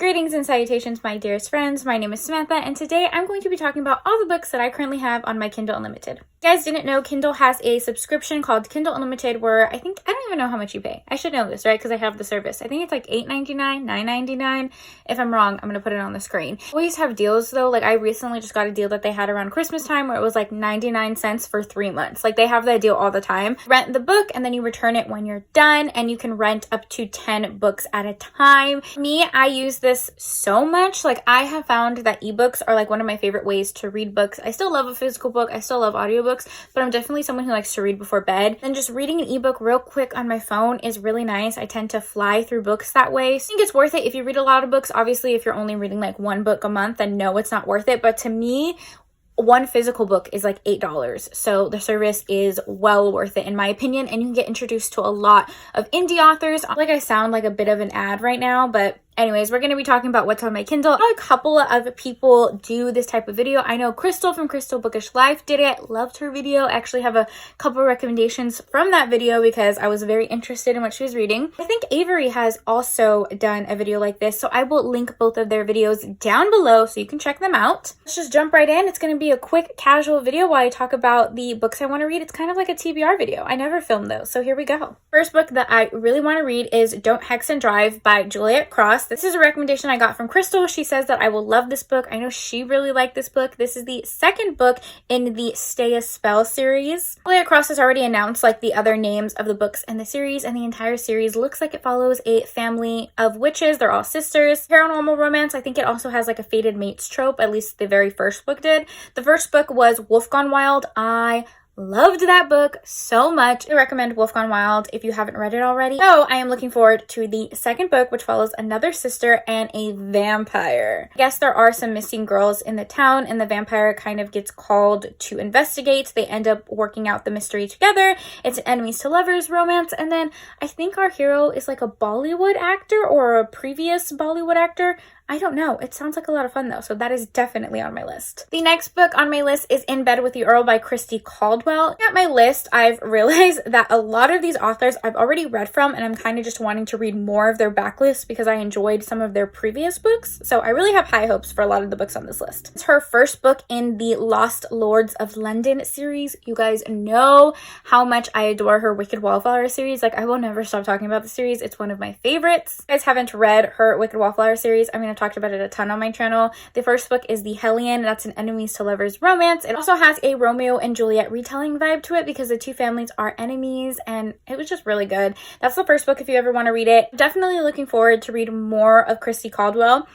Greetings and salutations, my dearest friends. My name is Samantha, and today I'm going to be talking about all the books that I currently have on my Kindle Unlimited. If you guys didn't know, Kindle has a subscription called Kindle Unlimited where I don't even know how much you pay. I should know this, right? Because I have the service. I think it's like $8.99, $9.99. If I'm wrong, I'm going to put it on the screen. Always have deals though. Like I recently just got a deal that they had around Christmas time where it was like 99 cents for 3 months. Like they have that deal all the time. Rent the book and then you return it when you're done, and you can rent up to 10 books at a time. Me, I use this so much. Like I have found that ebooks are like one of my favorite ways to read books. I still love a physical book. I still love audiobooks, but I'm definitely someone who likes to read before bed. And just reading an ebook real quick on my phone is really nice. I tend to fly through books that way. So I think it's worth it if you read a lot of books. Obviously, if you're only reading like one book a month, then no, it's not worth it. But to me, one physical book is like $8. So the service is well worth it in my opinion. And you can get introduced to a lot of indie authors. Like I sound like a bit of an ad right now, but anyways, we're going to be talking about what's on my Kindle. A couple of people do this type of video. I know Crystal from Crystal Bookish Life did it. Loved her video. I actually have a couple recommendations from that video because I was very interested in what she was reading. I think Avery has also done a video like this, so I will link both of their videos down below so you can check them out. Let's just jump right in. It's going to be a quick casual video while I talk about the books I want to read. It's kind of like a TBR video. I never filmed those, so here we go. First book that I really want to read is Don't Hex and Drive by Juliet Cross. This is a recommendation I got from Crystal. She says that I will love this book. I know she really liked this book. This is the second book in the Stay a Spell series. Juliet Cross has already announced like the other names of the books in the series, and the entire series looks like it follows a family of witches. They're all sisters. Paranormal romance. I think it also has like a fated mates trope. At least the very first book did. The first book was Wolf Gone Wild. I loved that book so much. I recommend Wolf Gone Wild if you haven't read it already. So I am looking forward to the second book, which follows another sister and a vampire. I guess there are some missing girls in the town, and the vampire kind of gets called to investigate. They end up working out the mystery together. It's an enemies to lovers romance. And then I think our hero is like a Bollywood actor or a previous Bollywood actor. I don't know. It sounds like a lot of fun though, so that is definitely on my list. The next book on my list is In Bed with the Earl by Christy Caldwell. At my list, I've realized that a lot of these authors I've already read from, and I'm kind of just wanting to read more of their backlist because I enjoyed some of their previous books. So I really have high hopes for a lot of the books on this list. It's her first book in the Lost Lords of London series. You guys know how much I adore her Wicked Wallflower series. Like I will never stop talking about the series. It's one of my favorites. If you guys haven't read her Wicked Wallflower series, I'm going to talked about it a ton on my channel. The first book is The Hellion. That's an enemies to lovers romance. It also has a Romeo and Juliet retelling vibe to it because the two families are enemies, and it was just really good. That's the first book if you ever want to read it. Definitely looking forward to read more of Christy Caldwell.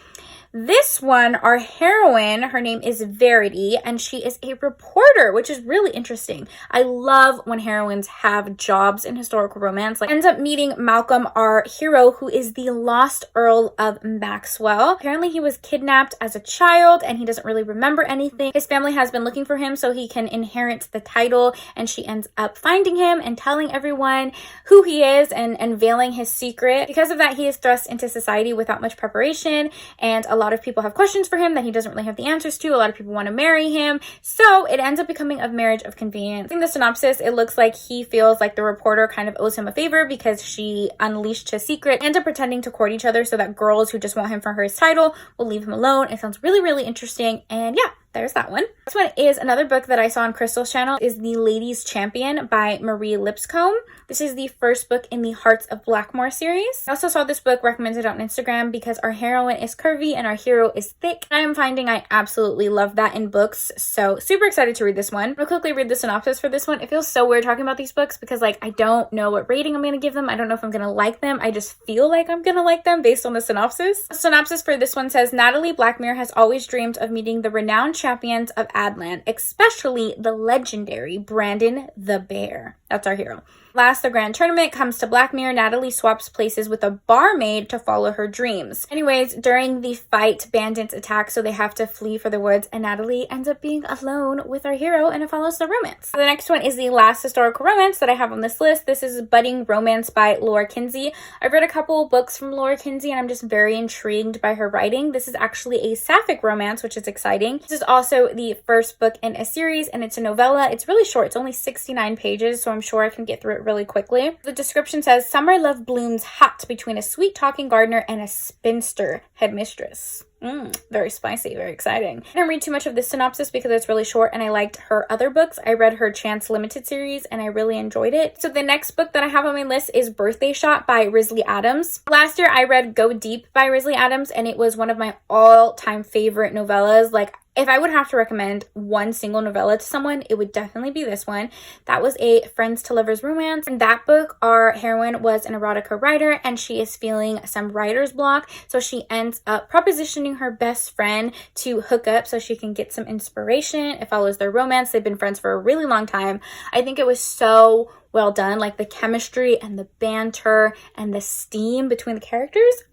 This one, our heroine, her name is Verity, and she is a reporter, which is really interesting. I love when heroines have jobs in historical romance. Like, ends up meeting Malcolm, our hero, who is the lost Earl of Maxwell. Apparently, he was kidnapped as a child, and he doesn't really remember anything. His family has been looking for him so he can inherit the title, and she ends up finding him and telling everyone who he is and unveiling his secret. Because of that, he is thrust into society without much preparation, and a lot of people have questions for him that he doesn't really have the answers to. A lot of people want to marry him, so it ends up becoming a marriage of convenience. In the synopsis, it looks like he feels like the reporter kind of owes him a favor because she unleashed his secret, end up pretending to court each other so that girls who just want him for his title will leave him alone. It sounds really, really interesting, and yeah, there's that one. This one is another book that I saw on Crystal's channel, is The Lady's Champion by Marie Lipscomb. This is the first book in the Hearts of Blackmore series. I also saw this book recommended on Instagram because our heroine is curvy and our hero is thick. I am finding I absolutely love that in books, so super excited to read this one. I'll quickly read the synopsis for this one. It feels so weird talking about these books because like I don't know what rating I'm going to give them. I don't know if I'm going to like them. I just feel like I'm going to like them based on the synopsis. The synopsis for this one says, Natalie Blackmere has always dreamed of meeting the renowned champions of Adland, especially the legendary Brandon the Bear. That's our hero. Last, the grand tournament comes to Blackmere. Natalie swaps places with a barmaid to follow her dreams. Anyways, during the fight, bandits attack, so they have to flee for the woods, and Natalie ends up being alone with our hero, and it follows the romance. So the next one is the last historical romance that I have on this list. This is Budding Romance by Laura Kinsey. I've read a couple books from Laura Kinsey, and I'm just very intrigued by her writing. This is actually a sapphic romance, which is exciting. This is also the first book in a series, and it's a novella. It's really short. It's only 69 pages, so I'm sure I can get through it really quickly. The description says, summer love blooms hot between a sweet-talking gardener and a spinster headmistress. Very spicy, very exciting. I didn't read too much of this synopsis because it's really short and I liked her other books. I read her Chance Limited series and I really enjoyed it. So the next book that I have on my list is Birthday Shot by Risley Adams. Last year I read Go Deep by Risley Adams and it was one of my all-time favorite novellas. Like, if I would have to recommend one single novella to someone, it would definitely be this one. That was a friends to lovers romance. In that book, our heroine was an erotica writer and she is feeling some writer's block. So she ends up propositioning her best friend to hook up so she can get some inspiration. It follows their romance. They've been friends for a really long time. I think it was so well done. Like the chemistry and the banter and the steam between the characters.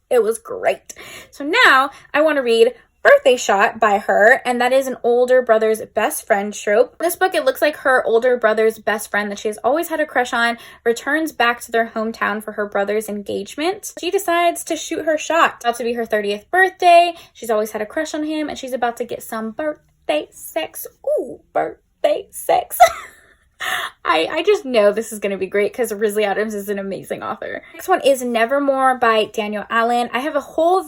It was great. So now I want to read Birthday Shot by her, and that is an older brother's best friend trope. In this book, it looks like her older brother's best friend that she has always had a crush on returns back to their hometown for her brother's engagement. She decides to shoot her shot. It's about to be her 30th birthday. She's always had a crush on him, and she's about to get some birthday sex. Ooh, birthday sex. I just know this is going to be great because Risley Adams is an amazing author. Next one is Nevermore by Danielle Allen. I have a whole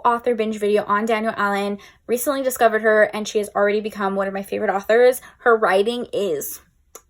author binge video on Danielle Allen. Recently discovered her and she has already become one of my favorite authors. Her writing is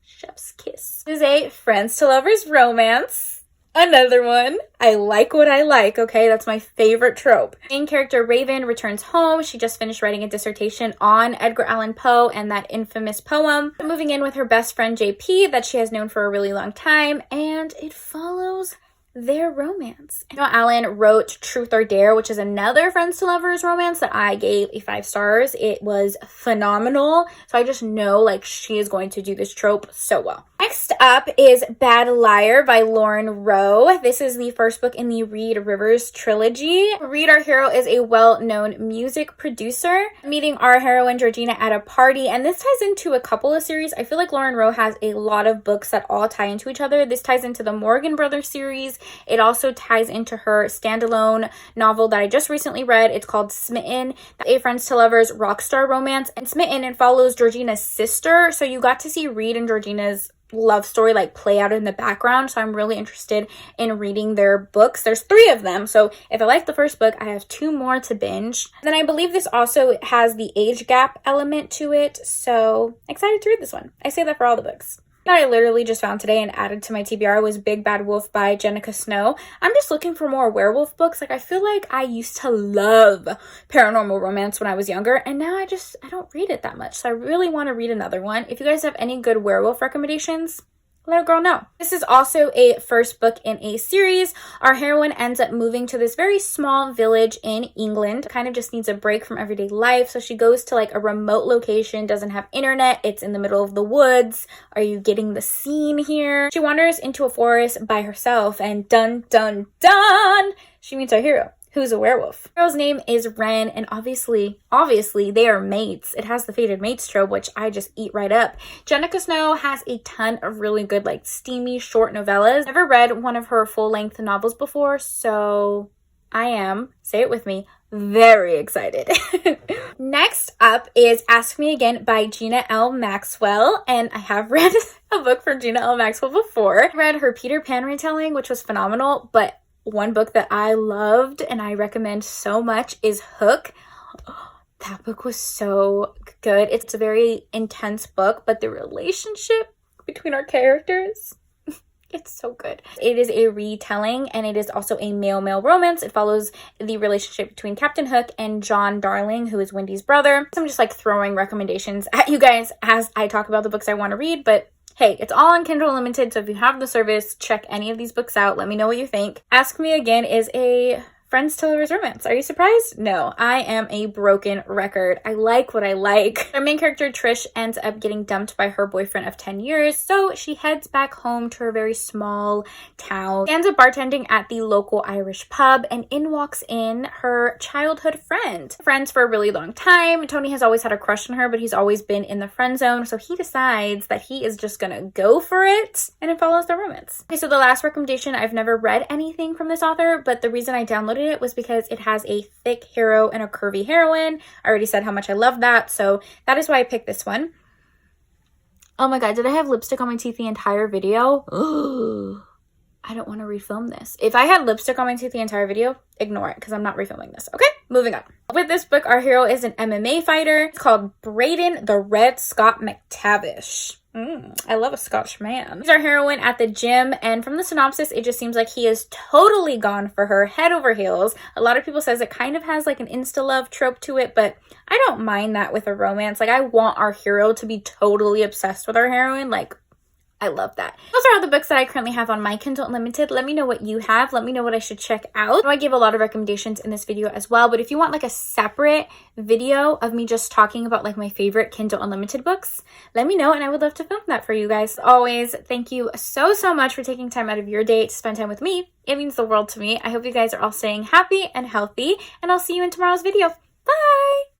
chef's kiss. This is a friends to lovers romance. Another one. I like what I like, okay? That's my favorite trope. Main character Raven returns home. She just finished writing a dissertation on Edgar Allan Poe and that infamous poem. Moving in with her best friend JP that she has known for a really long time, and it follows their romance. Danielle Allen wrote Truth or Dare, which is another friends to lovers romance that I gave a 5 stars. It was phenomenal. So I just know like she is going to do this trope so well. Next up is Bad Liar by Lauren Rowe. This is the first book in the Reed Rivers trilogy. Reed, our hero, is a well-known music producer, meeting our heroine Georgina at a party, and this ties into a couple of series. I feel like Lauren Rowe has a lot of books that all tie into each other. This ties into the Morgan Brothers series. It also ties into her standalone novel that I just recently read. It's called Smitten, a friends to lovers rock star romance. And Smitten, it follows Georgina's sister, so you got to see Reed and Georgina's love story like play out in the background. So I'm really interested in reading their books. There's 3 of them. So if I like the first book, I have 2 more to binge. And then I believe this also has the age gap element to it. So excited to read this one. I say that for all the books. That I literally just found today and added to my TBR was Big Bad Wolf by Jenica Snow. I'm just looking for more werewolf books. Like I feel like I used to love paranormal romance when I was younger and now I don't read it that much. So I really want to read another one. If you guys have any good werewolf recommendations, let a girl know. This is also a first book in a series. Our heroine ends up moving to this very small village in England. Kind of just needs a break from everyday life. So she goes to like a remote location, doesn't have internet. It's in the middle of the woods. Are you getting the scene here? She wanders into a forest by herself and dun dun dun, she meets our hero, who's a werewolf. The girl's name is Ren, and obviously they are mates. It has the fated mates trope, which I just eat right up. Jenica Snow has a ton of really good, like, steamy short novellas. Never read one of her full-length novels before, so I am, say it with me, very excited. Next up is Ask Me Again by Gina L. Maxwell, and I have read a book from Gina L. Maxwell before. I read her Peter Pan retelling, which was phenomenal, but one book that I loved and I recommend so much is Hook. That book was so good. It's a very intense book, but the relationship between our characters, it's so good. It is a retelling and it is also a male-male romance. It follows the relationship between Captain Hook and John Darling, who is Wendy's brother. So I'm just like throwing recommendations at you guys as I talk about the books I want to read, but hey, it's all on Kindle Unlimited, so if you have the service, check any of these books out. Let me know what you think. Ask Me Again is a friends to lovers romance. Are you surprised? No, I am a broken record. I like what I like. Our main character, Trish, ends up getting dumped by her boyfriend of 10 years, so she heads back home to her very small town. She ends up bartending at the local Irish pub, and in walks in her childhood friend. Friends for a really long time. Tony has always had a crush on her, but he's always been in the friend zone, so he decides that he is just gonna go for it, and it follows their romance. Okay, so the last recommendation, I've never read anything from this author, but the reason I downloaded it was because it has a thick hero and a curvy heroine. I already said how much I love that, so that is why I picked this one. Oh my god, did I have lipstick on my teeth the entire video? I don't want to refilm this. If I had lipstick on my teeth the entire video, ignore it because I'm not refilming this. Okay, moving on. With this book, our hero is an MMA fighter. It's called Braden the Red Scott McTavish. I love a Scotch man. He's our heroine at the gym, and from the synopsis, it just seems like he is totally gone for her, head over heels. A lot of people says it kind of has like an insta-love trope to it, but I don't mind that with a romance. Like, I want our hero to be totally obsessed with our heroine. Like, I love that. Those are all the books that I currently have on my Kindle Unlimited. Let me know what you have. Let me know what I should check out. I gave a lot of recommendations in this video as well, but if you want like a separate video of me just talking about like my favorite Kindle Unlimited books, let me know and I would love to film that for you guys. As always, thank you so much for taking time out of your day to spend time with me. It means the world to me. I hope you guys are all staying happy and healthy, and I'll see you in tomorrow's video. Bye!